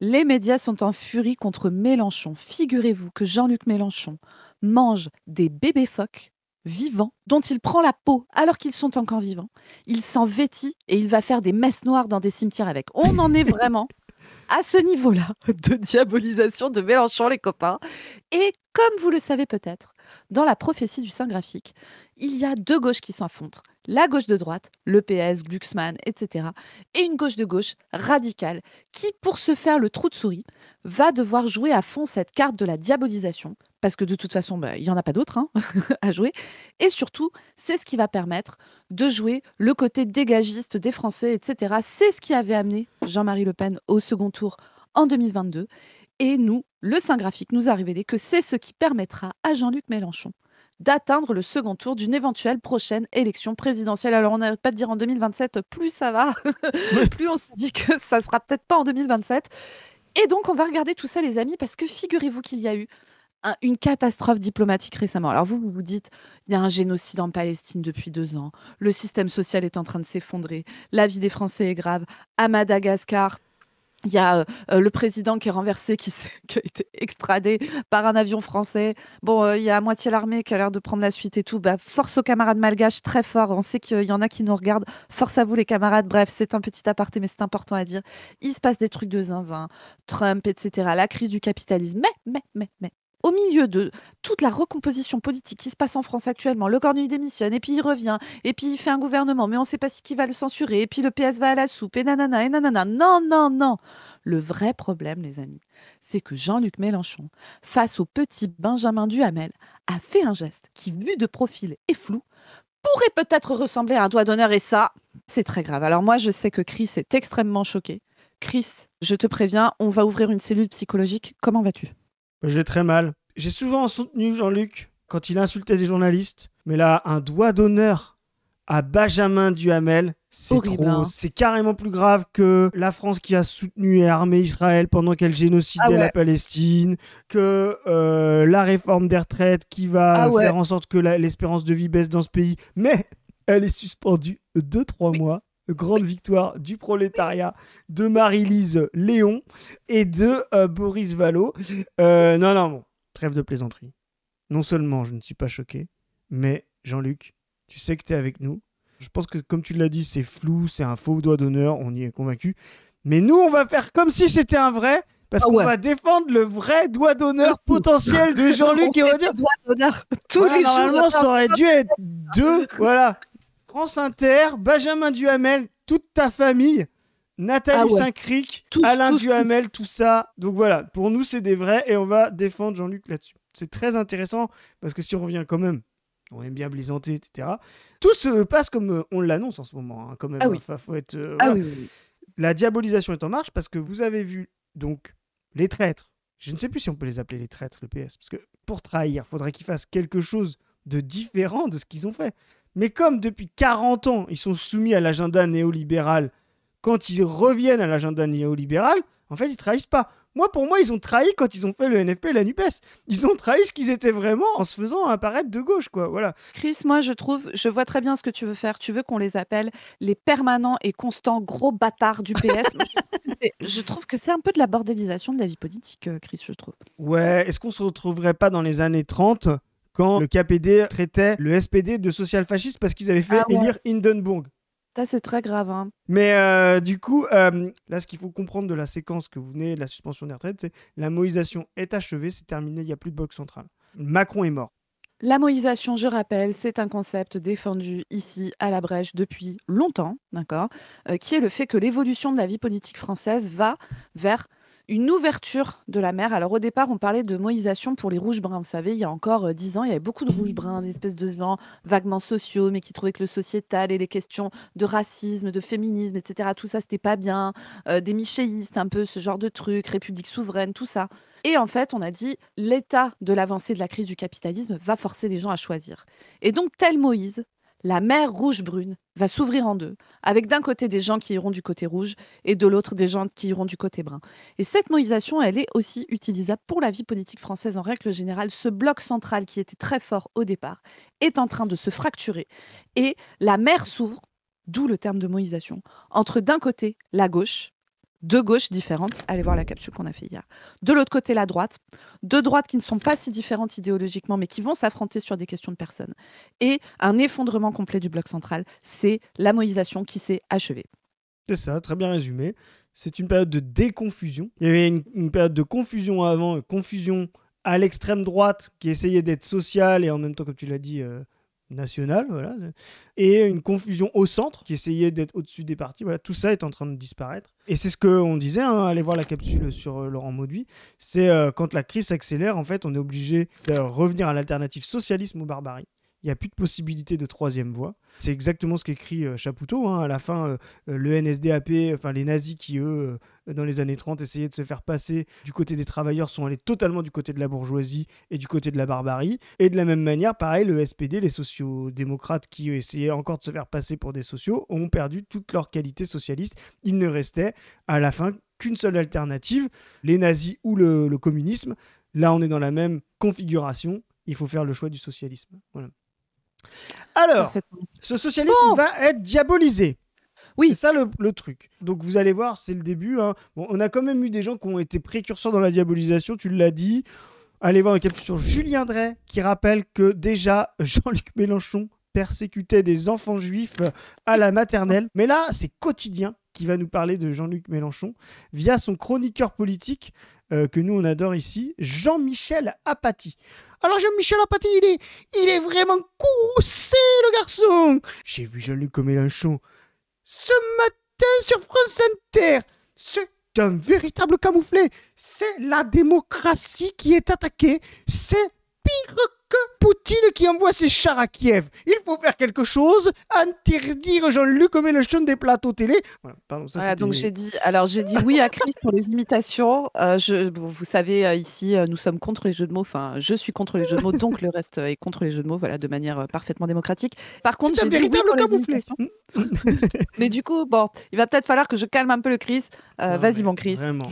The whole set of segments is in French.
Les médias sont en furie contre Mélenchon. Figurez-vous que Jean-Luc Mélenchon mange des bébés phoques vivants dont il prend la peau alors qu'ils sont encore vivants. Il s'en vêtit et il va faire des messes noires dans des cimetières avec. On en est vraiment à ce niveau-là de diabolisation de Mélenchon, les copains. Et comme vous le savez peut-être, dans la prophétie du Saint graphique, il y a deux gauches qui s'affrontent. La gauche de droite, le PS, Glucksmann, etc. Et une gauche de gauche radicale qui, pour se faire le trou de souris, va devoir jouer à fond cette carte de la diabolisation. Parce que de toute façon, il n'y en a pas d'autre hein, à jouer. Et surtout, c'est ce qui va permettre de jouer le côté dégagiste des Français, etc. C'est ce qui avait amené Jean-Marie Le Pen au second tour en 2022. Et nous, le Saint graphique nous a révélé que c'est ce qui permettra à Jean-Luc Mélenchon d'atteindre le second tour d'une éventuelle prochaine élection présidentielle. Alors on n'arrête pas de dire en 2027, plus ça va, Ouais. plus on se dit que ça sera peut-être pas en 2027. Et donc on va regarder tout ça les amis, parce que figurez-vous qu'il y a eu une catastrophe diplomatique récemment. Alors vous dites, il y a un génocide en Palestine depuis 2 ans, le système social est en train de s'effondrer, la vie des Français est grave, à Madagascar, il y a le président qui est renversé, qui a été extradé par un avion français. Bon, il y a à moitié l'armée qui a l'air de prendre la suite et tout. Bah, force aux camarades malgaches, très fort. On sait qu'il y en a qui nous regardent. Force à vous, les camarades. Bref, c'est un petit aparté, mais c'est important à dire. Il se passe des trucs de zinzin. Trump, etc. La crise du capitalisme. Mais, au milieu de toute la recomposition politique qui se passe en France actuellement, le Cornu démissionne, et puis il revient, et puis il fait un gouvernement, mais on ne sait pas qui va le censurer, et puis le PS va à la soupe, et nanana, et nanana. Non, non, non. Le vrai problème, les amis, c'est que Jean-Luc Mélenchon, face au petit Benjamin Duhamel, a fait un geste qui, vu de profil, est flou, pourrait peut-être ressembler à un doigt d'honneur, et ça, c'est très grave. Alors moi, je sais que Chris est extrêmement choqué. Chris, je te préviens, on va ouvrir une cellule psychologique. Comment vas-tu? Je vais très mal. J'ai souvent soutenu Jean-Luc quand il insultait des journalistes, mais là, un doigt d'honneur à Benjamin Duhamel, c'est Horrible, trop. hein. C'est carrément plus grave que la France qui a soutenu et armé Israël pendant qu'elle Ah génocidait la ouais, Palestine, que la réforme des retraites qui ah va ouais. faire en sorte que l'espérance de vie baisse dans ce pays, mais elle est suspendue 2-3 Oui, mois. Grande oui. victoire du prolétariat, de Marie-Lise Léon et de Boris Vallaud. Non, non, bon, trêve de plaisanterie. Non seulement je ne suis pas choqué, mais Jean-Luc, tu sais que tu es avec nous. Je pense que, comme tu l'as dit, c'est flou, c'est un faux doigt d'honneur, on y est convaincu. Mais nous, on va faire comme si c'était un vrai, parce Ah qu'on ouais. va défendre le vrai doigt d'honneur Aussi. potentiel de On Jean-Luc et on fait va dire, des doigts d'honneur tous voilà, les jours. normalement, ça aurait dû être deux. Voilà. France Inter, Benjamin Duhamel, toute ta famille, Ah Nathalie ouais, Saint-Cric, tous, Alain tous, tous. Duhamel, tout ça. Donc voilà, pour nous, c'est des vrais et on va défendre Jean-Luc là-dessus. C'est très intéressant parce que si on revient quand même, on aime bien plaisanter, etc. Tout se passe comme on l'annonce en ce moment, hein, quand même. Ah Hein. oui, Enfin, faut être, ah voilà. oui, oui, oui. La diabolisation est en marche parce que vous avez vu donc les traîtres. Je ne sais plus si on peut les appeler les traîtres, le PS, parce que pour trahir, il faudrait qu'ils fassent quelque chose de différent de ce qu'ils ont fait. Mais comme depuis 40 ans, ils sont soumis à l'agenda néolibéral, quand ils reviennent à l'agenda néolibéral, en fait, ils trahissent pas. Moi, pour moi, ils ont trahi quand ils ont fait le NFP et la NUPES. Ils ont trahi ce qu'ils étaient vraiment en se faisant apparaître de gauche, quoi. Voilà. Chris, moi, je vois très bien ce que tu veux faire. Tu veux qu'on les appelle les permanents et constants gros bâtards du PS. Moi, je trouve que c'est un peu de la bordélisation de la vie politique, Chris, je trouve. Ouais, est-ce qu'on se retrouverait pas dans les années 30 quand le KPD traitait le SPD de social-fasciste parce qu'ils avaient Ah fait ouais, élire Hindenburg? ça c'est très grave, hein. Mais du coup, là, ce qu'il faut comprendre de la séquence que vous venez, de la suspension des retraites, c'est la moïsation est achevée, c'est terminé, il n'y a plus de bloc central. Macron est mort. La moïsation, je rappelle, c'est un concept défendu ici à la Brèche depuis longtemps, d'accord, qui est le fait que l'évolution de la vie politique française va vers une ouverture de la mer. Alors au départ, on parlait de moïsation pour les rouges-bruns. Vous savez, il y a encore 10 ans, il y avait beaucoup de rouges-bruns, des espèces de gens vaguement sociaux, mais qui trouvaient que le sociétal et les questions de racisme, de féminisme, etc., tout ça, c'était pas bien. Des michéistes, un peu ce genre de trucs, république souveraine, tout ça. Et en fait, on a dit, l'état de l'avancée de la crise du capitalisme va forcer les gens à choisir. Et donc, tel Moïse, la mer rouge-brune va s'ouvrir en deux, avec d'un côté des gens qui iront du côté rouge et de l'autre des gens qui iront du côté brun. Et cette moïsation, elle est aussi utilisable pour la vie politique française en règle générale. Ce bloc central qui était très fort au départ est en train de se fracturer et la mer s'ouvre, d'où le terme de moïsation, entre d'un côté la gauche deux gauches différentes. Allez voir la capsule qu'on a fait hier. De l'autre côté, la droite. Deux droites qui ne sont pas si différentes idéologiquement, mais qui vont s'affronter sur des questions de personnes. Et un effondrement complet du bloc central. C'est la moïsation qui s'est achevée. C'est ça, très bien résumé. C'est une période de déconfusion. Il y avait une période de confusion avant, confusion à l'extrême droite qui essayait d'être sociale et en même temps, comme tu l'as dit, nationale. Voilà. Et une confusion au centre qui essayait d'être au-dessus des partis. Voilà, tout ça est en train de disparaître. Et c'est ce qu'on disait, hein, allez voir la capsule sur Laurent Mauduit. C'est quand la crise s'accélère, en fait, on est obligé de revenir à l'alternative socialisme ou barbarie. Il n'y a plus de possibilité de troisième voie. C'est exactement ce qu'écrit Chapoutot. Hein. À la fin, le NSDAP, enfin les nazis qui, eux, dans les années 30, essayaient de se faire passer du côté des travailleurs, sont allés totalement du côté de la bourgeoisie et du côté de la barbarie. Et de la même manière, pareil, le SPD, les sociaux-démocrates qui essayaient encore de se faire passer pour des sociaux, ont perdu toute leur qualité socialiste. Il ne restait à la fin qu'une seule alternative, les nazis ou le communisme. Là, on est dans la même configuration. Il faut faire le choix du socialisme. Voilà. Alors, ce socialisme va être diabolisé. Oui. C'est ça le truc. Donc vous allez voir, c'est le début. Hein. Bon, on a quand même eu des gens qui ont été précurseurs dans la diabolisation, tu l'as dit. Allez voir une capsule sur Julien Drey qui rappelle que déjà Jean-Luc Mélenchon persécutait des enfants juifs à la maternelle. Mais là, c'est Quotidien qui va nous parler de Jean-Luc Mélenchon via son chroniqueur politique que nous on adore ici, Jean-Michel Apathy. Alors Jean-Michel Apathy, il est vraiment coursé le garçon. J'ai vu Jean-Luc Mélenchon ce matin sur France Inter. C'est un véritable camouflet. C'est la démocratie qui est attaquée. C'est pire que Poutine qui envoie ses chars à Kiev. Il faut faire quelque chose, interdire Jean-Luc Mélenchon des plateaux télé. Voilà, pardon, ça voilà, donc j'ai dit oui à Chris pour les imitations. Vous savez, ici, nous sommes contre les jeux de mots. Enfin, je suis contre les jeux de mots, donc le reste est contre les jeux de mots, voilà, de manière parfaitement démocratique. Par contre, c'est un véritable camouflet. Mais du coup, bon, il va peut-être falloir que je calme un peu le Chris. Vas-y, mon Chris. Vraiment.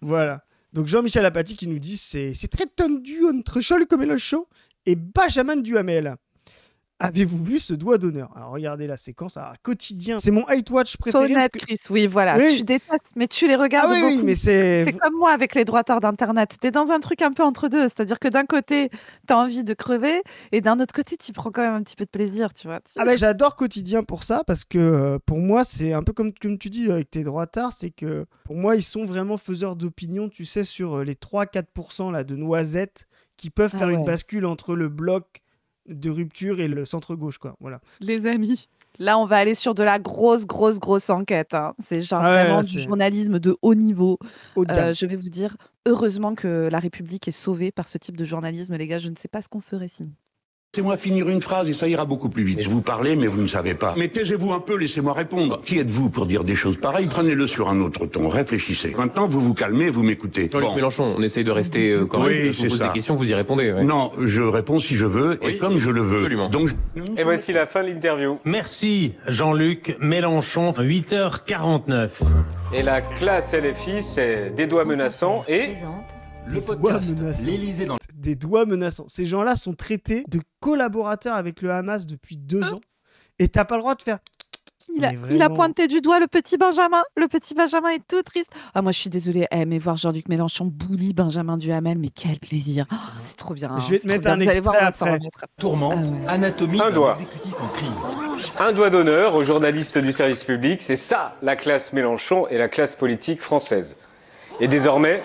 Voilà. Donc Jean-Michel Apathy qui nous dit c'est très tendu entre Jean-Luc Mélenchon et Benjamin Duhamel. Avez-vous vu ce doigt d'honneur? Alors regardez la séquence, alors, Quotidien, c'est mon hate watch préféré. Honnête, Chris, oui, voilà. Oui. Tu détestes, mais tu les regardes beaucoup. Oui, mais c'est comme moi avec les droitards d'Internet. T'es dans un truc un peu entre deux, c'est-à-dire que d'un côté, t'as envie de crever, et d'un autre côté, tu prends quand même un petit peu de plaisir, tu vois. J'adore Quotidien pour ça, parce que pour moi, c'est un peu comme tu dis avec tes droitards, c'est que pour moi, ils sont vraiment faiseurs d'opinion, tu sais, sur les 3-4% là, de noisettes qui peuvent faire une bascule entre le bloc de rupture et le centre-gauche, quoi. Voilà. Les amis, là, on va aller sur de la grosse enquête. Hein. C'est genre vraiment du journalisme de haut niveau. Je vais vous dire, heureusement que la République est sauvée par ce type de journalisme, les gars. Je ne sais pas ce qu'on ferait sinon. Laissez-moi finir une phrase et ça ira beaucoup plus vite. Je vous parlais, mais vous ne savez pas. Mais taisez-vous un peu, laissez-moi répondre. Qui êtes-vous pour dire des choses pareilles? Prenez-le sur un autre ton, réfléchissez. Maintenant, vous vous calmez, vous m'écoutez. Jean-Luc Mélenchon, on essaye de rester correct. Oui, je vous pose des questions, vous y répondez. Ouais. Non, je réponds si je veux et comme je le veux. Absolument. Donc, et voici la fin de l'interview. Merci Jean-Luc Mélenchon, 8h49. Et la classe LFI, c'est des doigts menaçants et... Le podcast, l'Élysée dans des doigts menaçants. Ces gens-là sont traités de collaborateurs avec le Hamas depuis 2 ans. Et t'as pas le droit de faire... Il a pointé du doigt le petit Benjamin. Le petit Benjamin est tout triste. Ah, moi, je suis désolée. Mais voir Jean-Luc Mélenchon bully Benjamin Duhamel, mais quel plaisir. Oh, c'est trop bien. Je vais te mettre un extrait après. Tourmente, anatomie d'un exécutif en crise. Un doigt d'honneur aux journalistes du service public. C'est ça, la classe Mélenchon et la classe politique française. Et désormais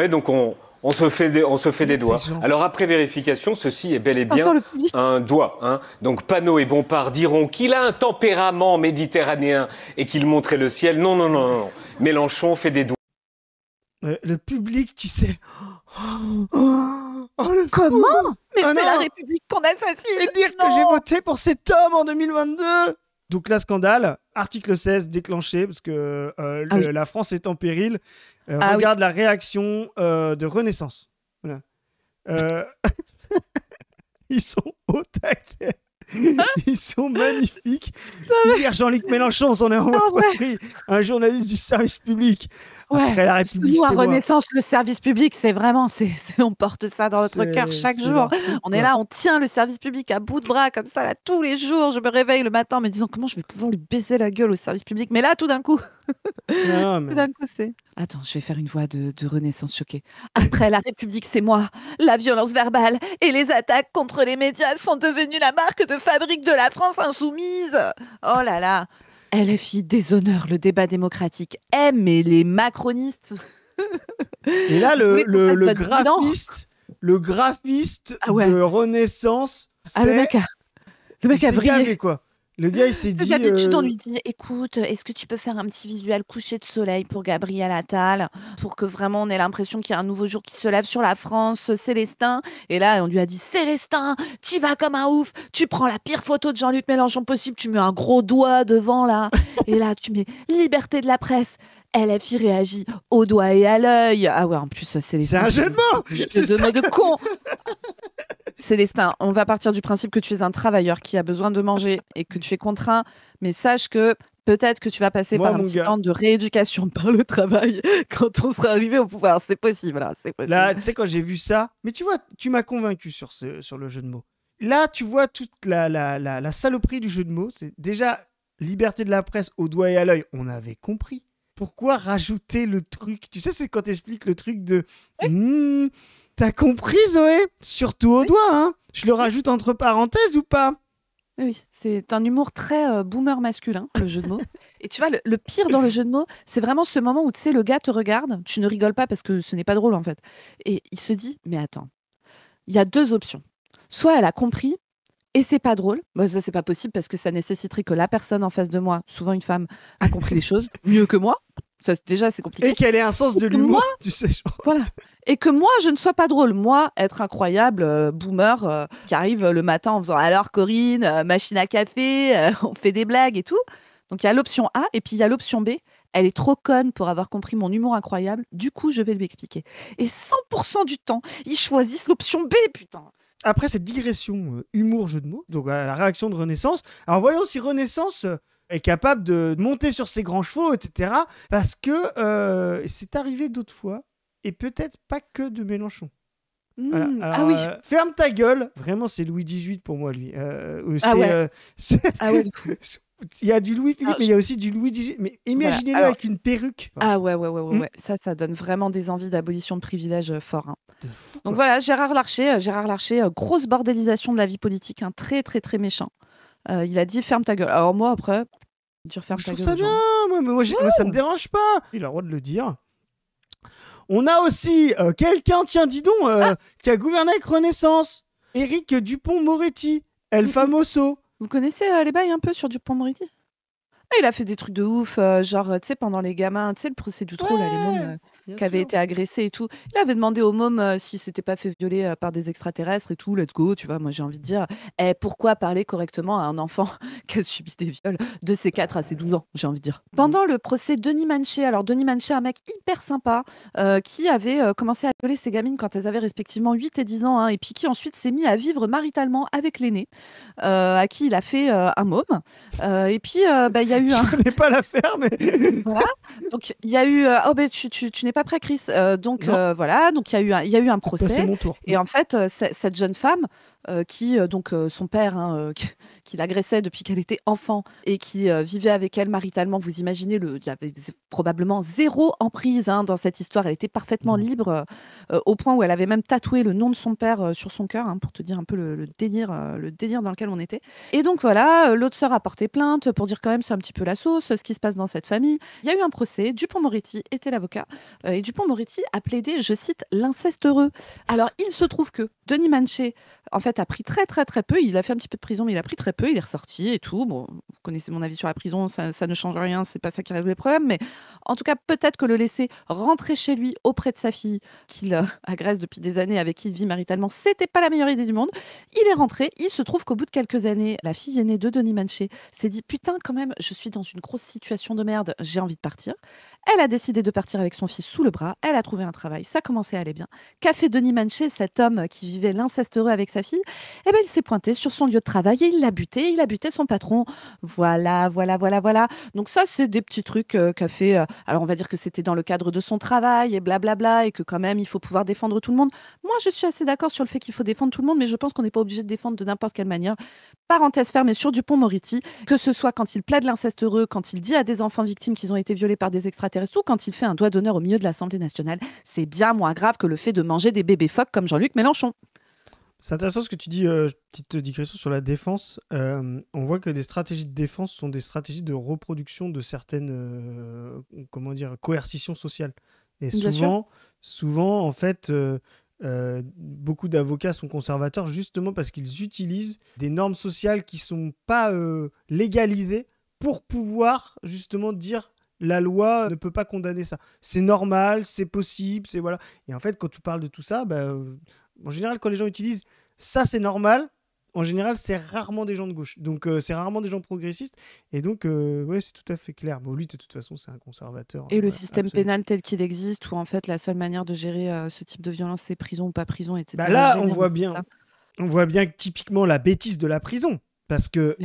donc on se fait des doigts. Alors après vérification, ceci est bel et bien un doigt. Hein. Donc Panot et Bompard diront qu'il a un tempérament méditerranéen et qu'il montrait le ciel. Non. Mélenchon fait des doigts. Le public, tu sais... Comment? Mais c'est la République qu'on assassine. Et dire que j'ai voté pour cet homme en 2022. Donc là, scandale, article 16 déclenché, parce que la France est en péril. Regarde la réaction de Renaissance. Voilà. Ils sont au taquet. Ils sont magnifiques. Hier, Jean-Luc Mélenchon s'en est repris, un journaliste du service public. Ouais, Après la parce que République, nous, à c'est moi. Renaissance, le service public, c'est vraiment, on porte ça dans notre cœur chaque C'est jour. leur truc, On est quoi. là, on tient le service public à bout de bras, comme ça, là, tous les jours. Je me réveille le matin en me disant comment je vais pouvoir lui baiser la gueule au service public. Mais là, tout d'un coup, Non, tout mais... d'un coup, c'est. Attends, je vais faire une voix de Renaissance choquée. Après la République, c'est moi. La violence verbale et les attaques contre les médias sont devenues la marque de fabrique de la France insoumise. Oh là là. LFI déshonore le débat démocratique. Mais les macronistes. Et là, Vous voulez qu'on fasse le votre bilan graphiste Ah ouais. de Renaissance, Ah, le mec a il s'est vrillé. gavé, quoi. Le gars, il s'est dit... D'habitude, on lui dit écoute, est-ce que tu peux faire un petit visuel coucher de soleil pour Gabriel Attal pour que vraiment on ait l'impression qu'il y a un nouveau jour qui se lève sur la France, Célestin. Et là, on lui a dit Célestin, t'y vas comme un ouf, tu prends la pire photo de Jean-Luc Mélenchon possible, tu mets un gros doigt devant là, et là, tu mets liberté de la presse. LFI réagit au doigt et à l'œil. Ah ouais, en plus, Célestin. C'est un jeu de mots. De mots de con. Célestin, on va partir du principe que tu es un travailleur qui a besoin de manger et que tu es contraint, mais sache que peut-être que tu vas passer Moi, par un mon petit gars. temps de rééducation par le travail quand on sera arrivé au pouvoir. C'est possible, là, c'est possible. Là, tu sais, quand j'ai vu ça... Mais tu vois, tu m'as convaincu sur le jeu de mots. Là, tu vois toute la saloperie du jeu de mots. C'est déjà liberté de la presse au doigt et à l'œil. On avait compris. Pourquoi rajouter le truc? Tu sais, c'est quand t'expliques le truc de... T'as compris, Zoé? Surtout au doigt, hein? Je le rajoute entre parenthèses ou pas? Oui, c'est un humour très boomer masculin, le jeu de mots. Et tu vois, le pire dans le jeu de mots, c'est vraiment ce moment où, tu sais, le gars te regarde, tu ne rigoles pas parce que ce n'est pas drôle, en fait. Et il se dit, mais attends, il y a deux options. Soit elle a compris, et c'est pas drôle. Moi, ça, c'est pas possible parce que ça nécessiterait que la personne en face de moi, souvent une femme, a compris les choses mieux que moi. Ça, déjà, c'est compliqué. Et qu'elle ait un sens de l'humour, Moi, tu sais. Genre... Voilà. Et que moi, je ne sois pas drôle. Moi, être incroyable, boomer, qui arrive le matin en faisant alors Corinne, machine à café, on fait des blagues et tout. Donc il y a l'option A et puis il y a l'option B. Elle est trop conne pour avoir compris mon humour incroyable. Du coup, je vais lui expliquer. Et 100% du temps, ils choisissent l'option B, putain. Après cette digression humour-jeu de mots, donc la réaction de Renaissance, alors voyons si Renaissance est capable de monter sur ses grands chevaux, etc. Parce que c'est arrivé d'autres fois, et peut-être pas que de Mélenchon. Voilà. Alors, Ah oui. Ferme ta gueule, vraiment c'est Louis XVIII pour moi lui. Ah ouais. Ah ouais, du coup. Il y a du Louis-Philippe, Alors, mais il y a aussi du Louis XVIII. Mais imaginez-le Voilà. Alors- avec une perruque. Ah ouais. Ça donne vraiment des envies d'abolition de privilèges forts, hein. De fou, Donc quoi. voilà, Gérard Larcher, grosse bordélisation de la vie politique, hein, très très très méchant. Il a dit ferme ta gueule. Alors moi après, dire ferme Je ta trouve gueule. ça aux bien, gens. moi, ça me dérange pas. Il a le droit de le dire. On a aussi quelqu'un, tiens, dis donc, qui a gouverné avec Renaissance. Éric Dupond-Moretti, El Famoso. Vous connaissez les bails un peu sur Dupond-Moretti? Il a fait des trucs de ouf, genre, tu sais, pendant les gamins, tu sais, le procès du trou, là, les mômes Bien qui avaient sûr. été agressés et tout. Il avait demandé aux mômes s'ils s'étaient pas fait violer par des extraterrestres et tout, let's go, tu vois. Moi, j'ai envie de dire, pourquoi parler correctement à un enfant qui a subi des viols de ses 4 à ses 12 ans, j'ai envie de dire. Pendant le procès Denis Manché, alors Denis Manché, un mec hyper sympa, qui avait commencé à violer ses gamines quand elles avaient respectivement 8 et 10 ans, hein, et puis qui ensuite s'est mis à vivre maritalement avec l'aîné, à qui il a fait un môme. Et puis, il y a eu un... Je connais pas l'affaire, mais... Voilà. Donc il y a eu tu n'es pas prêt, Chris. Donc voilà, donc il y a eu un C'est procès. mon tour. Et en fait, cette jeune femme qui son père qui l'agressait depuis qu'elle était enfant et qui vivait avec elle maritalement, vous imaginez, il y avait probablement zéro emprise, hein, dans cette histoire. Elle était parfaitement libre, au point où elle avait même tatoué le nom de son père sur son cœur, hein, pour te dire un peu le délire dans lequel on était. Et donc voilà, l'autre sœur a porté plainte pour dire quand même c'est un petit peu la sauce, ce qui se passe dans cette famille. Il y a eu un procès, Dupond-Moretti était l'avocat, et Dupond-Moretti a plaidé, je cite, l'inceste heureux. Alors il se trouve que Denis Manché, en fait, a pris très très très peu. Il a fait un petit peu de prison, mais il a pris très peu. Il est ressorti et tout. Bon, vous connaissez mon avis sur la prison, ça ne change rien. C'est pas ça qui règle les problèmes. Mais en tout cas, peut-être que le laisser rentrer chez lui auprès de sa fille, qu'il agresse depuis des années, avec qui il vit maritalement, c'était pas la meilleure idée du monde. Il est rentré. Il se trouve qu'au bout de quelques années, la fille aînée de Denis Manché s'est dit putain, quand même, je suis dans une grosse situation de merde. J'ai envie de partir. Elle a décidé de partir avec son fils sous le bras. Elle a trouvé un travail. Ça commençait à aller bien. Qu'a fait Denis Manché, cet homme qui vivait l'inceste heureux avec sa fille? Eh ben, il s'est pointé sur son lieu de travail et il l'a buté. Il a buté son patron. Voilà, voilà, voilà, voilà. Donc ça, c'est des petits trucs qu'a fait. Alors, on va dire que c'était dans le cadre de son travail et blablabla et que quand même, il faut pouvoir défendre tout le monde. Moi, je suis assez d'accord sur le fait qu'il faut défendre tout le monde, mais je pense qu'on n'est pas obligé de défendre de n'importe quelle manière. Parenthèse fermée sur Dupond-Moretti, que ce soit quand il plaide l'inceste heureux, quand il dit à des enfants victimes qu'ils ont été violés par des extraterrestres ou quand il fait un doigt d'honneur au milieu de l'Assemblée nationale, c'est bien moins grave que le fait de manger des bébés phoques comme Jean-Luc Mélenchon. C'est intéressant ce que tu dis, petite digression sur la défense. On voit que des stratégies de défense sont des stratégies de reproduction de certaines coercitions sociales. Et souvent, en fait, beaucoup d'avocats sont conservateurs justement parce qu'ils utilisent des normes sociales qui ne sont pas légalisées pour pouvoir justement dire la loi ne peut pas condamner ça. C'est normal, c'est possible, c'est voilà. Et en fait, quand tu parles de tout ça, en général, quand les gens utilisent ça, c'est normal. En général, c'est rarement des gens de gauche. Donc, c'est rarement des gens progressistes. Et donc, ouais, c'est tout à fait clair. Bon, lui, de toute façon, c'est un conservateur. Et le système pénal tel qu'il existe, où en fait, la seule manière de gérer ce type de violence, c'est prison ou pas prison, etc. Là, on voit bien que typiquement la bêtise de la prison. Parce que,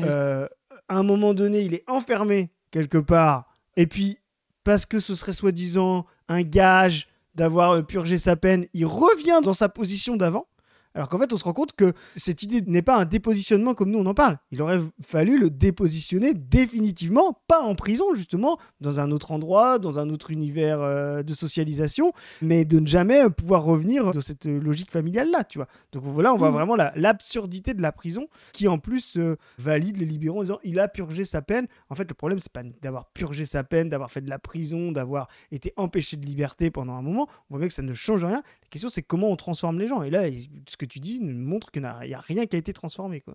à un moment donné, il est enfermé quelque part. Et puis, parce que ce serait soi-disant un gage d'avoir purgé sa peine, il revient dans sa position d'avant. Alors qu'en fait, on se rend compte que cette idée n'est pas un dépositionnement comme nous on en parle. Il aurait fallu le dépositionner définitivement, pas en prison justement, dans un autre endroit, dans un autre univers de socialisation, mais de ne jamais pouvoir revenir dans cette logique familiale-là, tu vois. Donc voilà, on voit vraiment l'absurdité de la prison qui en plus valide les libéraux en disant il a purgé sa peine. En fait, le problème, c'est pas d'avoir purgé sa peine, d'avoir fait de la prison, d'avoir été empêché de liberté pendant un moment. On voit bien que ça ne change rien. La question, c'est comment on transforme les gens. Et là, ce que tu dis montre qu'il n'y a rien qui a été transformé, quoi.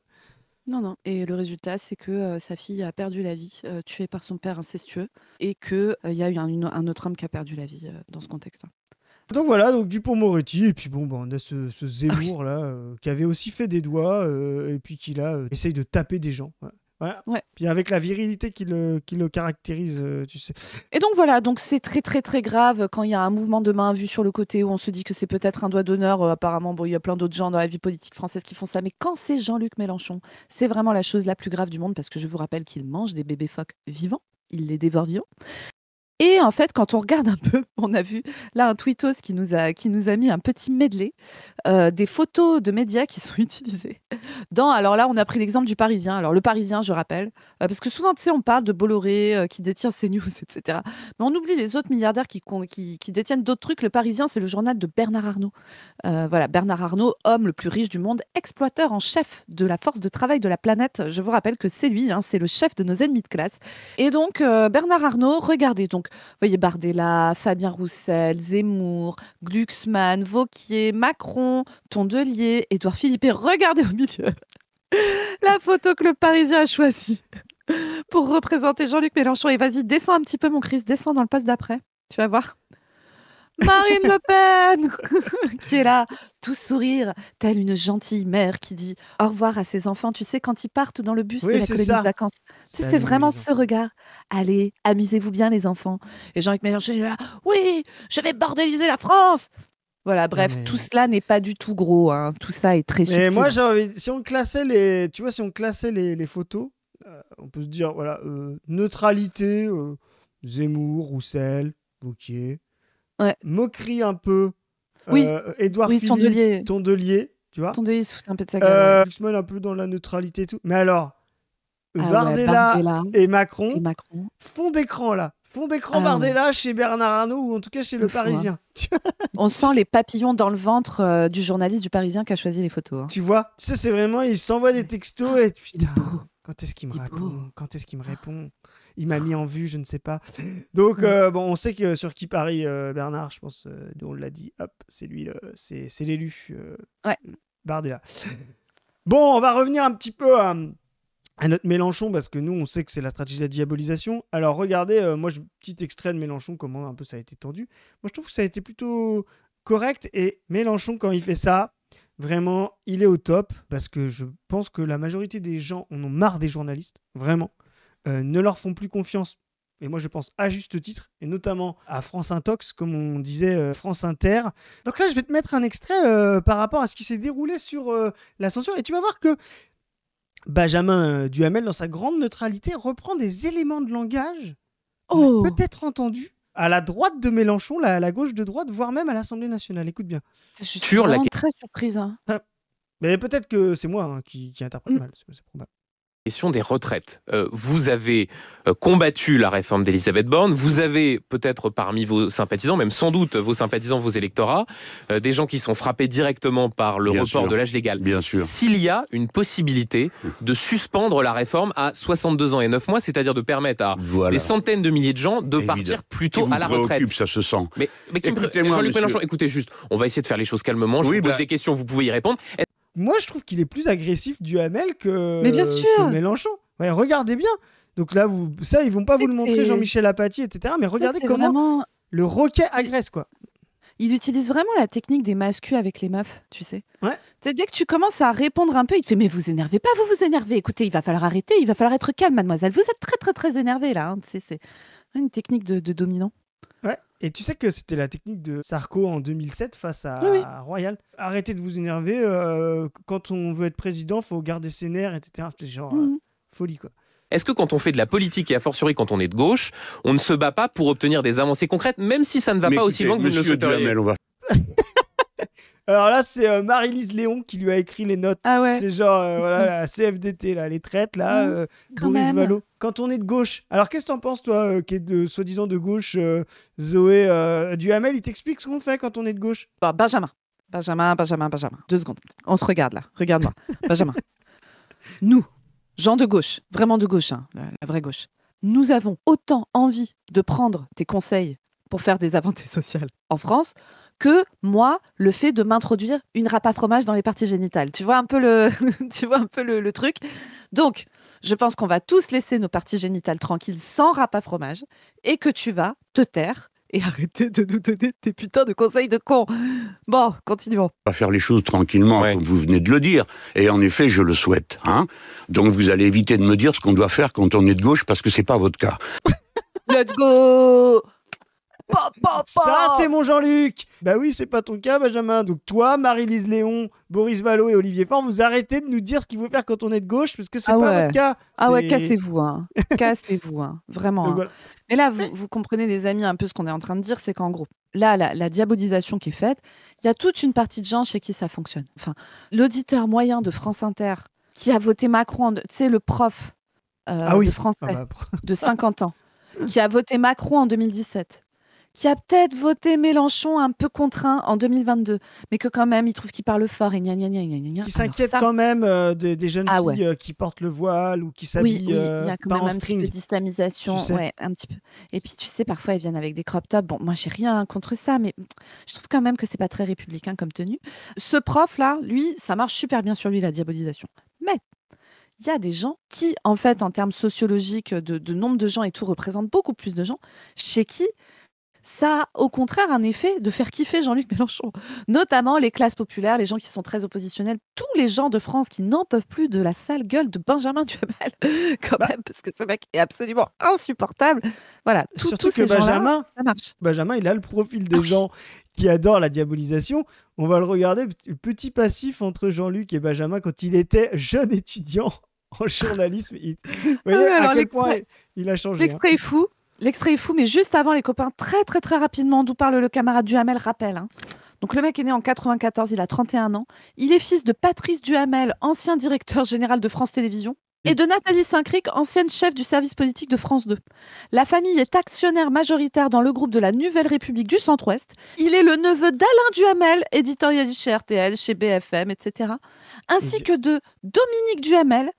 Non. Et le résultat, c'est que sa fille a perdu la vie, tuée par son père incestueux, et qu'il y a eu un autre homme qui a perdu la vie dans ce contexte. Donc voilà, donc Dupond-Moretti, et puis bon, on a ce Zemmour-là, qui avait aussi fait des doigts, et puis qui là, essaye de taper des gens. Ouais. Puis avec la virilité qui le caractérise, tu sais. Et donc voilà, donc c'est très très très grave quand il y a un mouvement de main vu sur le côté où on se dit que c'est peut-être un doigt d'honneur. Apparemment, il y a plein d'autres gens dans la vie politique française qui font ça. Mais quand c'est Jean-Luc Mélenchon, c'est vraiment la chose la plus grave du monde parce que je vous rappelle qu'il mange des bébés phoques vivants. Il les dévore vivants. Et en fait, quand on regarde un peu, on a vu là un tweetos qui nous a mis un petit medley des photos de médias qui sont utilisées. Alors là, on a pris l'exemple du Parisien. Alors le Parisien, je rappelle, parce que souvent, tu sais, on parle de Bolloré qui détient CNews, etc. Mais on oublie les autres milliardaires qui détiennent d'autres trucs. Le Parisien, c'est le journal de Bernard Arnault. Voilà, Bernard Arnault, homme le plus riche du monde, exploiteur en chef de la force de travail de la planète. Je vous rappelle que c'est lui, c'est le chef de nos ennemis de classe. Et donc, Bernard Arnault, regardez, donc, vous voyez Bardella, Fabien Roussel, Zemmour, Glucksmann, Wauquiez, Macron, Tondelier, Édouard Philippe. Regardez au milieu la photo que le Parisien a choisie pour représenter Jean-Luc Mélenchon. Et vas-y, descends un petit peu, mon Chris, descends dans le poste d'après. Tu vas voir. Marine Le Pen qui est là, tout sourire, telle une gentille mère qui dit au revoir à ses enfants. Tu sais, quand ils partent dans le bus de la colonie de vacances. C'est vraiment ce regard. Allez, amusez-vous bien, les enfants. Et Jean-Luc Mélenchon est là. Oui, je vais bordéliser la France. Voilà, bref, tout cela n'est pas du tout gros. Tout ça est très subtil. Mais moi, j'ai envie, si on classait les photos, on peut se dire, voilà, neutralité, Zemmour, Roussel, Wauquiez. Ouais. Moquerie un peu. Oui. Édouard Philippe, Tondelier, tu vois. Tondelier se fout un peu de sa gueule. Glucksmann un peu dans la neutralité et tout. Mais alors, Bardella et Macron, fond d'écran là. Fond d'écran Bardella chez Bernard Arnault ou en tout cas chez Le Parisien. On sent les papillons dans le ventre du journaliste du Parisien qui a choisi les photos. Tu vois, tu sais, c'est vraiment, il s'envoie des textos et putain, quand est-ce qu'il me répond Il m'a mis en vue, je ne sais pas. Donc, on sait que sur qui parie Bernard, je pense, on l'a dit, hop, c'est lui, c'est l'élu. Bardella. Bon, on va revenir un petit peu à notre Mélenchon, parce que nous, on sait que c'est la stratégie de la diabolisation. Alors, regardez, petit extrait de Mélenchon, comment un peu ça a été tendu. Moi, je trouve que ça a été plutôt correct. Et Mélenchon, quand il fait ça, vraiment, il est au top, parce que je pense que la majorité des gens en ont marre des journalistes, vraiment. Ne leur font plus confiance et moi je pense à juste titre, et notamment à France Intox, comme on disait France Inter. Donc là, je vais te mettre un extrait par rapport à ce qui s'est déroulé sur la censure, et tu vas voir que Benjamin Duhamel, dans sa grande neutralité, reprend des éléments de langage peut-être entendus à la droite de Mélenchon, à la gauche de droite, voire même à l'Assemblée nationale. Écoute bien. Je suis vraiment très surprise. Hein. Mais peut-être que c'est moi qui interprète mal, c'est probable. Question des retraites. Vous avez combattu la réforme d'Elisabeth Borne. Vous avez peut-être parmi vos sympathisants, même sans doute vos sympathisants, vos électorats, des gens qui sont frappés directement par le report de l'âge légal. Bien sûr. S'il y a une possibilité de suspendre la réforme à 62 ans et 9 mois, c'est-à-dire de permettre à des centaines de milliers de gens de partir plus tôt à la retraite. Ça se sent. Mais Écoutez-moi, Jean-Luc Mélenchon, écoutez juste, on va essayer de faire les choses calmement. Je vous pose des questions, vous pouvez y répondre. Moi, je trouve qu'il est plus agressif Duhamel que Mélenchon. Ouais, regardez bien. Donc là, ils vont pas vous le montrer, Jean-Michel Apathy, etc. Mais regardez comment vraiment... le Roquet agresse, quoi. Il utilise vraiment la technique des mascus avec les meufs, tu sais. Ouais. Dès que tu commences à répondre un peu, il te fait « Mais vous énervez pas, vous énervez. Écoutez, il va falloir arrêter, il va falloir être calme, mademoiselle. Vous êtes très, très, très énervée, là. Hein. » C'est une technique de dominant. Ouais, et tu sais que c'était la technique de Sarko en 2007 face à Royal. Arrêtez de vous énerver, quand on veut être président, faut garder ses nerfs, etc. C'est genre folie, quoi. Est-ce que quand on fait de la politique, et a fortiori quand on est de gauche, on ne se bat pas pour obtenir des avancées concrètes, même si ça ne va pas aussi loin que vous ne le souhaiteriez? Alors là, c'est Marie-Lise Léon qui lui a écrit les notes. Ah ouais. C'est genre la CFDT, là, les traites, là, Boris Vallaud. Quand on est de gauche. Alors qu'est-ce que t'en penses, toi, qui est soi-disant de gauche, Zoé Duhamel, il t'explique ce qu'on fait quand on est de gauche? Benjamin. 2 secondes. On se regarde, là. Regarde-moi. Benjamin. Nous, gens de gauche, vraiment de gauche, hein, la vraie gauche, nous avons autant envie de prendre tes conseils pour faire des avancées sociales en France que moi, le fait de m'introduire une râpe à fromage dans les parties génitales. Tu vois un peu le truc. Donc, je pense qu'on va tous laisser nos parties génitales tranquilles sans râpe à fromage et que tu vas te taire et arrêter de nous donner tes putains de conseils de con. Bon, continuons. On va faire les choses tranquillement, comme vous venez de le dire. Et en effet, je le souhaite. Hein. Donc vous allez éviter de me dire ce qu'on doit faire quand on est de gauche, parce que c'est pas votre cas. Let's go! Ça, c'est mon Jean-Luc. Bah oui, c'est pas ton cas, Benjamin. Donc toi, Marie-Lise Léon, Boris Vallaud et Olivier Faure, vous arrêtez de nous dire ce qu'il faut faire quand on est de gauche, parce que c'est pas votre cas. Ah ouais, cassez-vous, hein. Cassez-vous, hein. Vraiment. Hein. Voilà. Mais là, vous comprenez, les amis, un peu ce qu'on est en train de dire, c'est qu'en gros, là, la diabolisation qui est faite, il y a toute une partie de gens chez qui ça fonctionne. Enfin, l'auditeur moyen de France Inter qui a voté Macron, tu sais, le prof de français de 50 ans, qui a voté Macron en 2017, qui a peut-être voté Mélenchon un peu contraint en 2022, mais que quand même, il trouve qu'il parle fort et gna gna gna gna gna. Qui s'inquiète quand même des jeunes filles qui portent le voile ou qui s'habillent il y a quand même un string. petit peu d'islamisation. Tu sais. Un petit peu. Et puis, tu sais, parfois, ils viennent avec des crop tops. Bon, moi, j'ai rien contre ça, mais je trouve quand même que c'est pas très républicain comme tenue. Ce prof-là, lui, ça marche super bien sur lui, la diabolisation. Mais il y a des gens qui, en fait, en termes sociologiques, de nombre de gens et tout, représentent beaucoup plus de gens, chez qui ça a au contraire un effet de faire kiffer Jean-Luc Mélenchon. Notamment les classes populaires, les gens qui sont très oppositionnels, tous les gens de France qui n'en peuvent plus de la sale gueule de Benjamin Duhamel, quand même, parce que ce mec est absolument insupportable. Voilà, surtout que Benjamin, ça marche. Benjamin, il a le profil des gens qui adorent la diabolisation. On va le regarder, petit passif entre Jean-Luc et Benjamin quand il était jeune étudiant en journalisme. Vous voyez à quel point il a changé. L'extrait est fou. L'extrait est fou, mais juste avant, les copains, très très très rapidement, d'où parle le camarade Duhamel, rappelle. Hein. Donc le mec est né en 94, il a 31 ans. Il est fils de Patrice Duhamel, ancien directeur général de France Télévisions, et de Nathalie Saint-Cric, ancienne chef du service politique de France 2. La famille est actionnaire majoritaire dans le groupe de la Nouvelle République du Centre-Ouest. Il est le neveu d'Alain Duhamel, éditorialiste chez RTL, chez BFM, etc. Ainsi que de Dominique Duhamel,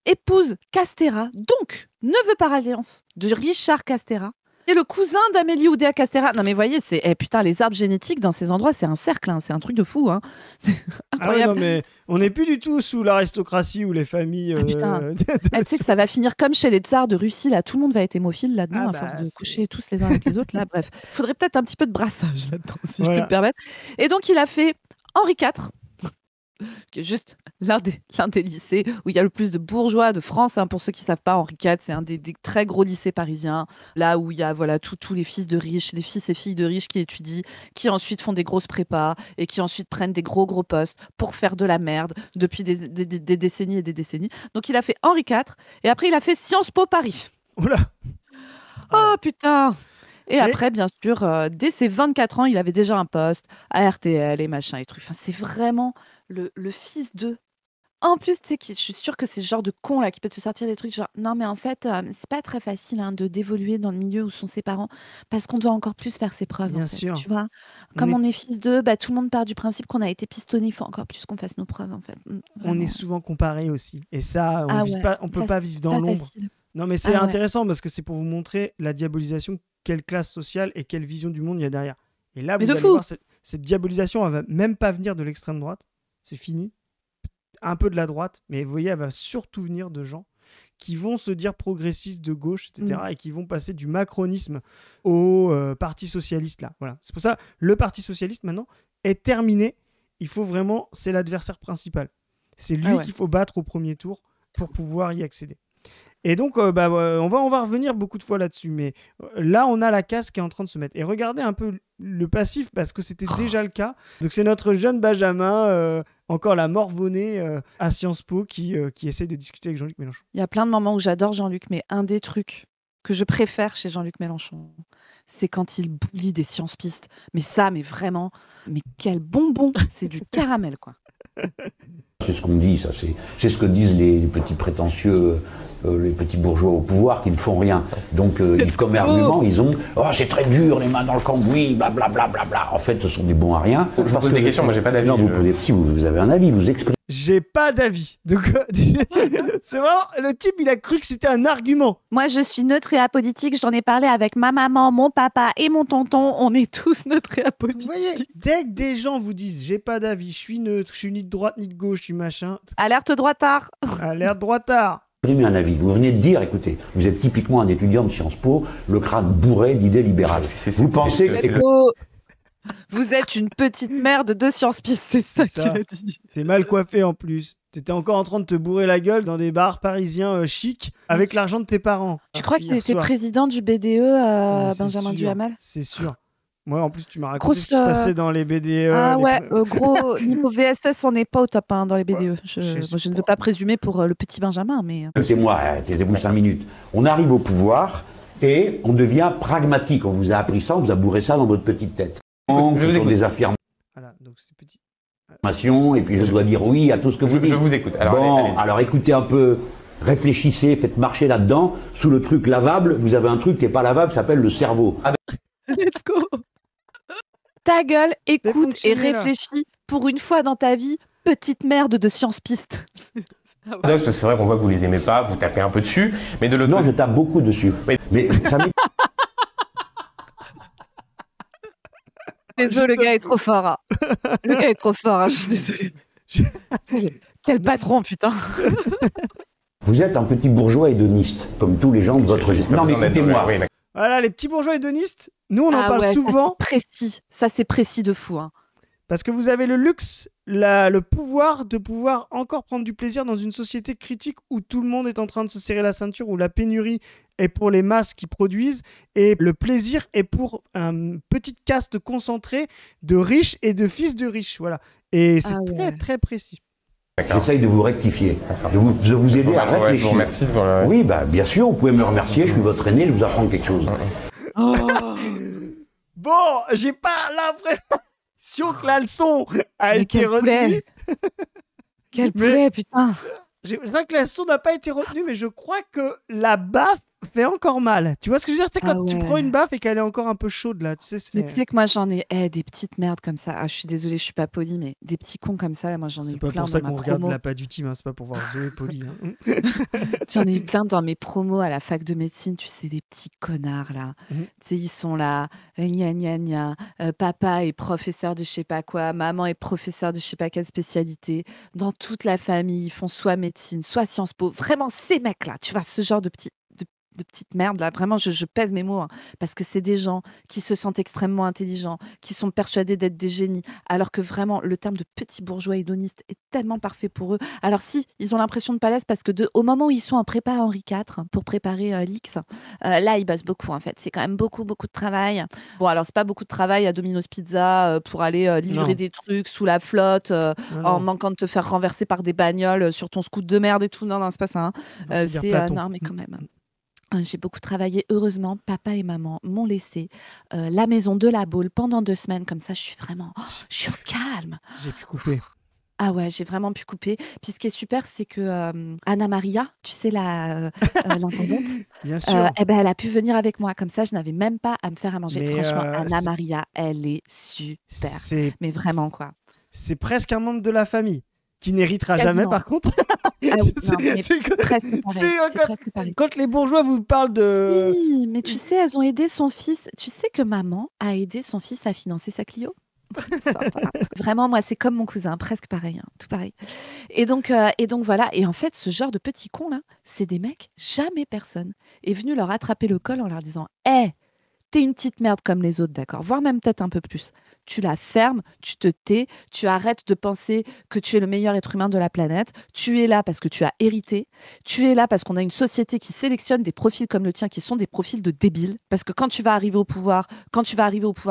épouse Castéra, donc neveu par alliance de Richard Castéra, et le cousin d'Amélie Oudéa Castéra. Non mais voyez, c'est putain, les arbres génétiques dans ces endroits, c'est un cercle, hein, c'est un truc de fou. Hein. C'est incroyable. Ah ouais, non, mais on n'est plus du tout sous l'aristocratie ou les familles. Putain. Tu sais que ça va finir comme chez les tsars de Russie, là, tout le monde va être hémophile là-dedans à force de coucher tous les uns avec les autres. Là, bref, il faudrait peut-être un petit peu de brassage là-dedans, si je peux me permettre. Et donc il a fait Henri IV. qui est juste l'un des lycées où il y a le plus de bourgeois de France. Hein, pour ceux qui ne savent pas, Henri IV, c'est un des très gros lycées parisiens, là où il y a voilà, tous les fils de riches, les fils et filles de riches qui étudient, qui ensuite font des grosses prépas et qui ensuite prennent des gros postes pour faire de la merde depuis des décennies et des décennies. Donc il a fait Henri IV et après il a fait Sciences Po Paris. Oula. Oh putain. Et après, bien sûr, dès ses 24 ans, il avait déjà un poste à RTL et machin et trucs. Enfin, c'est vraiment le fils de... En plus, tu sais, je suis sûre que c'est ce genre de con là qui peut te sortir des trucs genre non mais en fait c'est pas très facile hein, d'évoluer dans le milieu où sont ses parents parce qu'on doit encore plus faire ses preuves. Bien en fait, sûr. tu vois. Comme on est fils d'eux, bah, tout le monde part du principe qu'on a été pistonné. Il faut encore plus qu'on fasse nos preuves en fait. On est souvent comparés aussi. Et ça, on peut pas vivre dans l'ombre. Non mais c'est intéressant parce que c'est pour vous montrer la diabolisation, quelle classe sociale et quelle vision du monde il y a derrière. Et là, vous allez voir, cette diabolisation, elle va même pas venir de l'extrême droite. C'est fini. Un peu de la droite, mais vous voyez, elle va surtout venir de gens qui vont se dire progressistes de gauche, etc., et qui vont passer du macronisme au Parti socialiste. Là. Voilà. C'est pour ça le Parti socialiste, maintenant, est terminé. Il faut vraiment, c'est l'adversaire principal. C'est lui qu'il faut battre au premier tour pour pouvoir y accéder. Et donc, on va revenir beaucoup de fois là-dessus, mais là, on a la casse qui est en train de se mettre. Et regardez un peu le passif, parce que c'était déjà le cas. Donc, c'est notre jeune Benjamin, encore la morvonnée à Sciences Po, qui essaie de discuter avec Jean-Luc Mélenchon. Il y a plein de moments où j'adore Jean-Luc, mais un des trucs que je préfère chez Jean-Luc Mélenchon, c'est quand il bully des sciences pistes. Mais ça, mais vraiment, mais quel bonbon. C'est du caramel, quoi. C'est ce qu'on dit, ça. C'est ce que disent les petits prétentieux, les petits bourgeois au pouvoir qui ne font rien. Donc, comme argument, ils ont « Oh, c'est très dur, les mains dans le cambouis, blablabla. Bla, bla, bla. » En fait, ce sont des bons à rien. Je pose des questions, moi, j'ai pas d'avis. Non, si vous avez un avis, vous exprimez. J'ai pas d'avis. Donc, c'est vraiment, le type, il a cru que c'était un argument. Moi, je suis neutre et apolitique. J'en ai parlé avec ma maman, mon papa et mon tonton. On est tous neutres et apolitiques. Vous voyez, dès que des gens vous disent « J'ai pas d'avis, je suis neutre, je suis ni de droite ni de gauche, je suis machin. » Alerte droitard. Alerte droitard. Exprimer un avis. Vous venez de dire, écoutez, vous êtes typiquement un étudiant de Sciences Po, le crâne bourré d'idées libérales. Vous pensez que... Vous êtes une petite merde de Sciences Pistes, c'est ça qu'il a dit. T'es mal coiffé en plus. T'étais encore en train de te bourrer la gueule dans des bars parisiens chics avec l'argent de tes parents. Tu crois qu'il était président du BDE, Benjamin Duhamel ? C'est sûr. Moi, en plus, tu m'as raconté ce qui se passait dans les BDE. Ah gros, niveau VSS, on n'est pas au top dans les BDE. Je ne veux pas présumer pour le petit Benjamin, mais... Écoutez-moi, taisez-vous 5 minutes. On arrive au pouvoir et on devient pragmatique. On vous a appris ça, on vous a bourré ça dans votre petite tête. Ce sont des affirmations. Voilà, donc c'est petit. Et puis je dois dire oui à tout ce que vous dites. Je vous écoute. Alors, bon, alors écoutez un peu, réfléchissez, faites marcher là-dedans. Sous le truc lavable, vous avez un truc qui n'est pas lavable, ça s'appelle le cerveau. Let's go. Ta gueule, écoute et réfléchis pour une fois dans ta vie, petite merde de Sciences Pistes. Parce que c'est vrai qu'on voit que vous les aimez pas, vous tapez un peu dessus, mais de l'autre côté... Non, je tape beaucoup dessus. Oui. Mais ça Désolé, le gars est trop fort. Hein. Le gars est trop fort, hein, je suis désolée. Quel patron, putain. Vous êtes un petit bourgeois hédoniste, comme tous les gens de votre génération. Non, mais écoutez-moi. Voilà, les petits bourgeois hédonistes, nous, on en parle souvent. Ça, c'est précis de fou. Hein. Parce que vous avez le luxe, le pouvoir de pouvoir encore prendre du plaisir dans une société critique où tout le monde est en train de se serrer la ceinture, où la pénurie est pour les masses qui produisent et le plaisir est pour une petite caste concentrée de riches et de fils de riches. Voilà. Et c'est très, très précis. J'essaye de vous rectifier, de vous aider à réfléchir. Je vous remercie. Oui, bien sûr, vous pouvez me remercier, je suis votre aîné, je vous apprends quelque chose. Oh. Bon, j'ai pas l'impression que la leçon a été retenue. Quel poulet, putain. Je crois que la leçon n'a pas été retenue, mais je crois que la baffe fait encore mal. Tu vois ce que je veux dire? Tu sais, quand tu prends une baffe et qu'elle est encore un peu chaude, là. Tu sais, mais tu sais que moi, j'en ai des petites merdes comme ça. Je suis désolée, je suis pas polie, mais des petits cons comme ça, là, moi, j'en ai eu plein. C'est pas pour ça qu'on regarde la pas du team, hein, c'est pas pour voir Zoé polie. Hein. J'en ai eu plein dans mes promos à la fac de médecine, tu sais, des petits connards, là. Tu sais, ils sont là, gna gna gna, papa est professeur de je sais pas quoi, maman est professeur de je sais pas quelle spécialité. Dans toute la famille, ils font soit médecine, soit Sciences Po. Vraiment, ces mecs-là, tu vois, ce genre de petits de petites merdes, là, vraiment, je pèse mes mots, hein, parce que c'est des gens qui se sentent extrêmement intelligents, qui sont persuadés d'être des génies, alors que vraiment, le terme de petits bourgeois hédonistes est tellement parfait pour eux. Alors si, ils ont l'impression de pas l'être parce que au moment où ils sont en prépa Henri IV pour préparer l'X, là, ils bossent beaucoup, en fait. C'est quand même beaucoup, beaucoup de travail. Bon, alors, c'est pas beaucoup de travail à Domino's Pizza pour aller livrer des trucs sous la flotte en manquant de te faire renverser par des bagnoles sur ton scoot de merde et tout. Non, non, c'est pas ça. Hein. Non, mais quand même. J'ai beaucoup travaillé. Heureusement, papa et maman m'ont laissé la maison de la Baule pendant 2 semaines. Comme ça, je suis vraiment... je suis au calme. J'ai pu couper. Ah ouais, j'ai vraiment pu couper. Puis ce qui est super, c'est que Anna Maria, tu sais, l'intendante, Bien sûr. elle a pu venir avec moi. Comme ça, je n'avais même pas à me faire à manger. Mais franchement, Anna Maria, elle est super. Mais vraiment, quoi. C'est presque un membre de la famille qui n'héritera jamais, par contre. Quand les bourgeois vous parlent de... Si, mais tu sais, elles ont aidé son fils. Tu sais que maman a aidé son fils à financer sa Clio. Vraiment, moi, c'est comme mon cousin, presque pareil, hein, tout pareil. Et donc voilà. Et en fait, ce genre de petits cons là, c'est des mecs, jamais personne est venu leur attraper le col en leur disant Hé, t'es une petite merde comme les autres, d'accord, voire même peut-être un peu plus. Tu la fermes, tu te tais, tu arrêtes de penser que tu es le meilleur être humain de la planète. Tu es là parce que tu as hérité. Tu es là parce qu'on a une société qui sélectionne des profils comme le tien qui sont des profils de débiles. Parce que quand tu vas arriver au pouvoir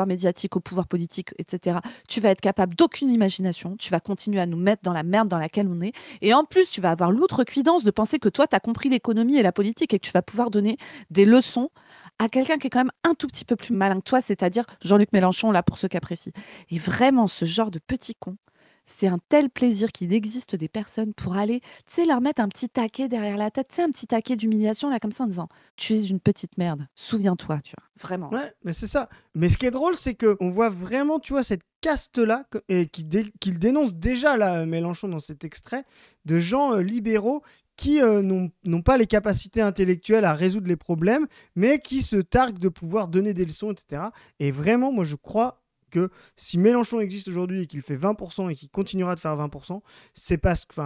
médiatique, au pouvoir politique, etc., tu vas être capable d'aucune imagination. Tu vas continuer à nous mettre dans la merde dans laquelle on est. Et en plus, tu vas avoir l'outrecuidance de penser que toi, tu as compris l'économie et la politique et que tu vas pouvoir donner des leçons à quelqu'un qui est quand même un tout petit peu plus malin que toi, c'est-à-dire Jean-Luc Mélenchon, là, pour ceux qui apprécient. Et vraiment, ce genre de petit con, c'est un tel plaisir qu'il existe des personnes pour aller, tu sais, leur mettre un petit taquet derrière la tête, tu sais, un petit taquet d'humiliation, là, comme ça, en disant « Tu es une petite merde, souviens-toi, tu vois, vraiment. » Ouais, mais c'est ça. Mais ce qui est drôle, c'est qu'on voit vraiment, tu vois, cette caste-là, et qu'il dénonce déjà, là, Mélenchon, dans cet extrait, de gens libéraux qui n'ont pas les capacités intellectuelles à résoudre les problèmes, mais qui se targuent de pouvoir donner des leçons, etc. Et vraiment, moi, je crois que si Mélenchon existe aujourd'hui et qu'il fait 20% et qu'il continuera de faire 20%, c'est parce que,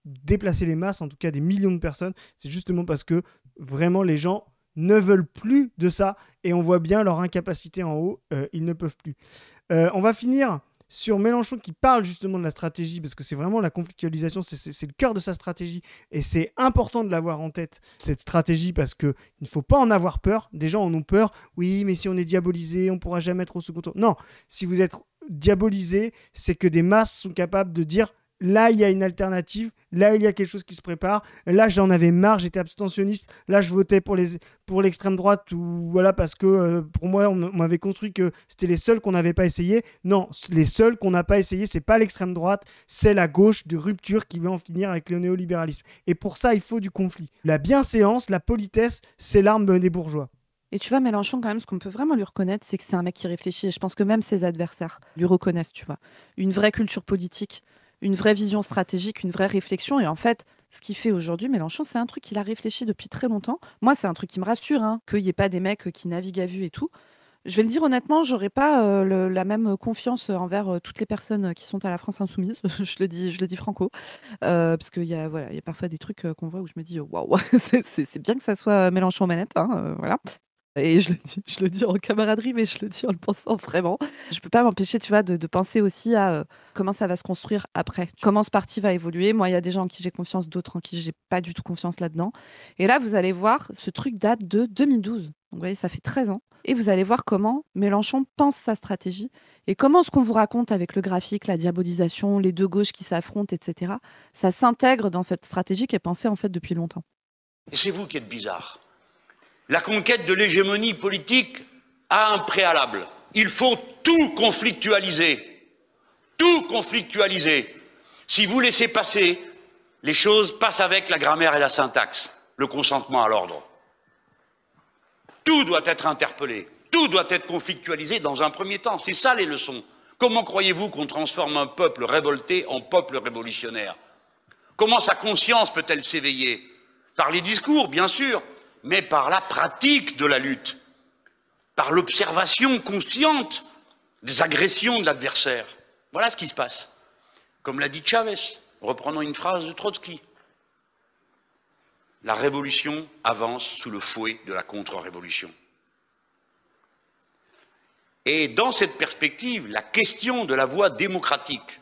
déplacer les masses, en tout cas des millions de personnes, c'est justement parce que vraiment les gens ne veulent plus de ça et on voit bien leur incapacité en haut, ils ne peuvent plus. On va finir sur Mélenchon qui parle justement de la stratégie, parce que c'est vraiment la conflictualisation, c'est le cœur de sa stratégie, et c'est important de l'avoir en tête, cette stratégie, parce qu'il ne faut pas en avoir peur. Des gens en ont peur, oui, mais si on est diabolisé, on ne pourra jamais être au second tour. Non, si vous êtes diabolisé, c'est que des masses sont capables de dire là, il y a une alternative. Là, il y a quelque chose qui se prépare. Là, j'en avais marre. J'étais abstentionniste. Là, je votais pour l'extrême droite. Ou voilà, parce que pour moi, on m'avait construit que c'était les seuls qu'on n'avait pas essayé. Non, les seuls qu'on n'a pas essayé, c'est pas l'extrême droite. C'est la gauche de rupture qui veut en finir avec le néolibéralisme. Et pour ça, il faut du conflit. La bienséance, la politesse, c'est l'arme des bourgeois. Et tu vois, Mélenchon, quand même, ce qu'on peut vraiment lui reconnaître, c'est que c'est un mec qui réfléchit. Et je pense que même ses adversaires lui reconnaissent, tu vois. Une vraie culture politique, une vraie vision stratégique, une vraie réflexion. Et en fait, ce qu'il fait aujourd'hui, Mélenchon, c'est un truc qu'il a réfléchi depuis très longtemps. Moi, c'est un truc qui me rassure, hein, qu'il n'y ait pas des mecs qui naviguent à vue et tout. Je vais le dire honnêtement, j'aurais pas la même confiance envers toutes les personnes qui sont à la France insoumise. je le dis franco, parce qu'il y a parfois des trucs qu'on voit où je me dis waouh, c'est bien que ça soit Mélenchon aux manettes, hein, voilà. Et je le dis en camaraderie, mais je le dis en le pensant vraiment. Je peux pas m'empêcher, tu vois, de penser aussi à comment ça va se construire après. Comment ce parti va évoluer. Moi, il y a des gens en qui j'ai confiance, d'autres en qui j'ai pas du tout confiance là-dedans. Et là, vous allez voir, ce truc date de 2012. Donc, vous voyez, ça fait 13 ans. Et vous allez voir comment Mélenchon pense sa stratégie et comment ce qu'on vous raconte avec le graphique, la diabolisation, les deux gauches qui s'affrontent, etc., ça s'intègre dans cette stratégie qui est pensée en fait depuis longtemps. Et c'est vous qui êtes bizarre. La conquête de l'hégémonie politique a un préalable. Il faut tout conflictualiser. Tout conflictualiser. Si vous laissez passer, les choses passent avec la grammaire et la syntaxe, le consentement à l'ordre. Tout doit être interpellé. Tout doit être conflictualisé dans un premier temps. C'est ça les leçons. Comment croyez-vous qu'on transforme un peuple révolté en peuple révolutionnaire? Comment sa conscience peut-elle s'éveiller? Par les discours, bien sûr, mais par la pratique de la lutte, par l'observation consciente des agressions de l'adversaire. Voilà ce qui se passe. Comme l'a dit Chavez, reprenons une phrase de Trotsky. la révolution avance sous le fouet de la contre-révolution. Et dans cette perspective, la question de la voie démocratique,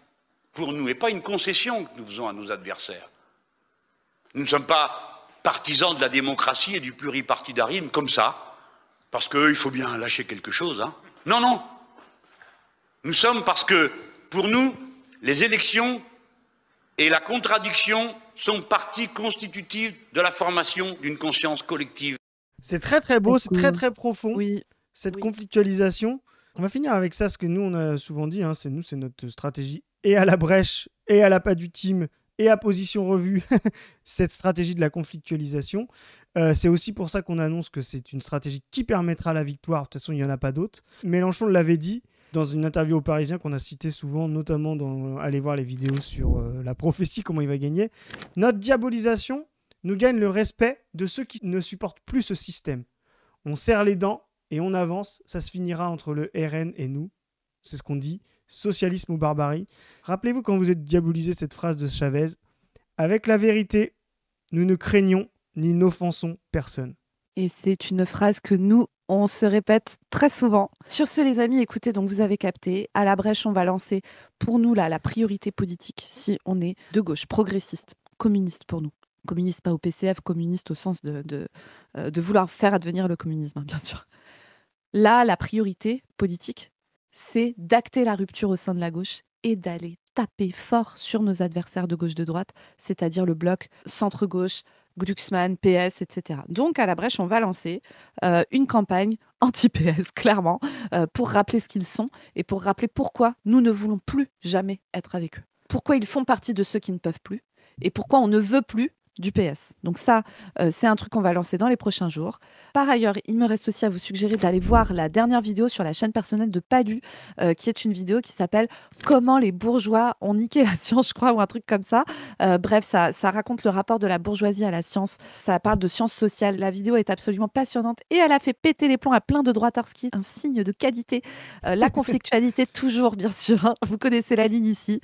pour nous, n'est pas une concession que nous faisons à nos adversaires. Nous ne sommes pas partisans de la démocratie et du pluripartidarisme comme ça, parce qu'il faut bien lâcher quelque chose. Hein. Non, non. Nous sommes parce que, pour nous, les élections et la contradiction sont partie constitutive de la formation d'une conscience collective. C'est très très beau, c'est très très profond, cette Oui. conflictualisation. On va finir avec ça, ce que nous on a souvent dit, c'est notre stratégie, et à la brèche, et à la pas du team, et à position revue, cette stratégie de la conflictualisation. C'est aussi pour ça qu'on annonce que c'est une stratégie qui permettra la victoire, de toute façon il n'y en a pas d'autre. Mélenchon l'avait dit dans une interview au Parisien qu'on a cité souvent, notamment dans allez voir les vidéos sur la prophétie, comment il va gagner. Notre diabolisation nous gagne le respect de ceux qui ne supportent plus ce système. On serre les dents et on avance, ça se finira entre le RN et nous. C'est ce qu'on dit, socialisme ou barbarie. Rappelez-vous quand vous êtes diabolisé cette phrase de Chavez, avec la vérité, nous ne craignons ni n'offensons personne. Et c'est une phrase que nous, on se répète très souvent. Sur ce, les amis, écoutez, donc vous avez capté, à la brèche, on va lancer pour nous là la priorité politique si on est de gauche, progressiste, communiste pour nous. Communiste pas au PCF, communiste au sens de vouloir faire advenir le communisme, bien sûr. Là, la priorité politique, c'est d'acter la rupture au sein de la gauche et d'aller taper fort sur nos adversaires de gauche de droite, c'est-à-dire le bloc centre-gauche, Glucksmann, PS, etc. Donc, à la brèche, on va lancer une campagne anti-PS, clairement, pour rappeler ce qu'ils sont et pour rappeler pourquoi nous ne voulons plus jamais être avec eux. Pourquoi ils font partie de ceux qui ne peuvent plus et pourquoi on ne veut plus du PS. Donc ça, c'est un truc qu'on va lancer dans les prochains jours. Par ailleurs, il me reste aussi à vous suggérer d'aller voir la dernière vidéo sur la chaîne personnelle de Padu, qui est une vidéo qui s'appelle « Comment les bourgeois ont niqué la science », je crois, ou un truc comme ça. Bref, ça raconte le rapport de la bourgeoisie à la science. Ça parle de sciences sociales. La vidéo est absolument passionnante et elle a fait péter les plombs à plein de droitards, un signe de qualité. La conflictualité, toujours, bien sûr. Hein. Vous connaissez la ligne ici.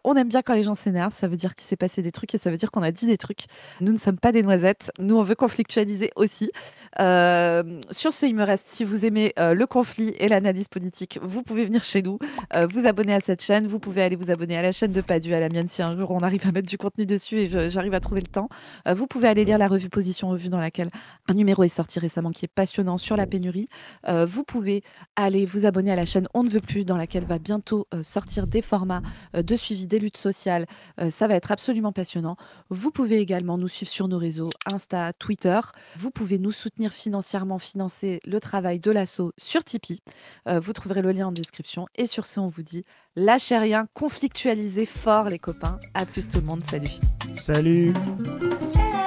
On aime bien quand les gens s'énervent. Ça veut dire qu'il s'est passé des trucs et ça veut dire qu'on a dit des trucs. Nous ne sommes pas des noisettes. Nous, on veut conflictualiser aussi. Sur ce, il me reste, si vous aimez le conflit et l'analyse politique, vous pouvez venir chez nous, vous abonner à cette chaîne. Vous pouvez aller vous abonner à la chaîne de Padu, à la mienne, si un jour on arrive à mettre du contenu dessus et j'arrive à trouver le temps. Vous pouvez aller lire la revue Position Revue, dans laquelle un numéro est sorti récemment qui est passionnant sur la pénurie. Vous pouvez aller vous abonner à la chaîne On ne veut plus, dans laquelle va bientôt sortir des formats de suivi des luttes sociales. Ça va être absolument passionnant. Vous pouvez également nous suivre sur nos réseaux Insta, Twitter. Vous pouvez nous soutenir financièrement, financer le travail de l'asso sur Tipeee. Vous trouverez le lien en description. Et sur ce, on vous dit lâchez rien, conflictualisez fort les copains. À plus tout le monde, salut. Salut. Salut.